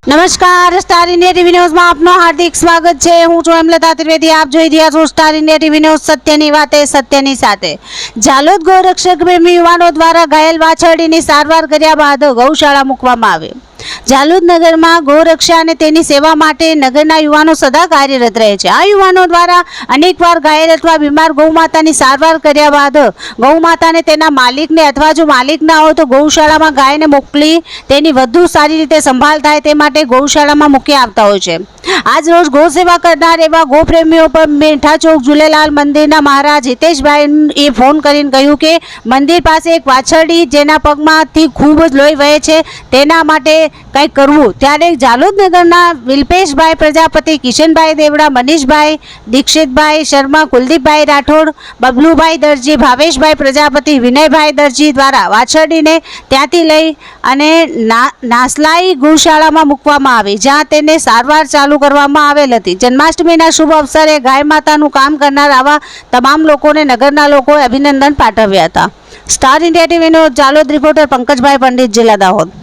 નમસ્કાર, star India TV ન્યૂઝમાં આપનું હાર્દિક સ્વાગત છે। હું છું હેમલતા ત્રિવેદી। આપ જોઈ રહ્યા છો સ્ટાર ઇન્ડિયા ટીવી ન્યૂઝ, સત્યની વાતે સત્યની સાથે। જાલોદ ગૌરક્ષક પ્રેમી યુવાનો દ્વારા ઘાયલ વાછરડીની સારવાર કર્યા બાદ ગૌશાળા મૂકવામાં આવી। જાલોદ નગરમાં ગૌરક્ષા અને તેની સેવા માટે નગરના યુવાનો સદા કાર્યરત રહે છે। આ યુવાનો દ્વારા અનેકવાર ઘાયલ અથવા બીમાર ગૌમાતાની સારવાર કર્યા બાદ ગૌમાતાને તેના માલિકને અથવા જો માલિક ના હોય તો ગૌશાળામાં ગાયને મોકલી તેની વધુ સારી રીતે સંભાળ થાય તે માટે ગૌશાળામાં મૂકી આવતા હોય છે। આજ રોજ ગૌ સેવા કરનાર એવા ગૌપ્રેમીઓ પર મેઠા ચોક ઝૂલેલાલ મંદિરના મહારાજ હિતેશભાઈએ ફોન કરીને કહ્યું કે મંદિર પાસે એક વાછરડી જેના પગમાંથી ખૂબ જ લોહી વહે છે તેના માટે કંઈક કરવું। ત્યારે જાલોદ નગરના વિલ્પેશભાઈ પ્રજાપતિ, કિશનભાઈ દેવડા, મનીષભાઈ દીક્ષિતભાઈ શર્મા, કુલદીપભાઈ રાઠોડ, બબલુભાઈ દરજી, ભાવેશભાઈ પ્રજાપતિ, વિનયભાઈ દરજી દ્વારા વાછરડીને ત્યાંથી લઈ અને નાસલાઈ ગૌશાળામાં મૂકવામાં આવી, જ્યાં તેને સારવાર ચાલુ કરવામાં આવેલ હતી। જન્માષ્ટમીના શુભ અવસરે ગાય માતાનું કામ કરનાર આવા તમામ લોકોને નગરના લોકોએ અભિનંદન પાઠવ્યા હતા। સ્ટાર ઇન્ડિયા ટીવીનો જાલોદ રિપોર્ટર પંકજભાઈ પંડિત, જિલ્લા દાહોદ।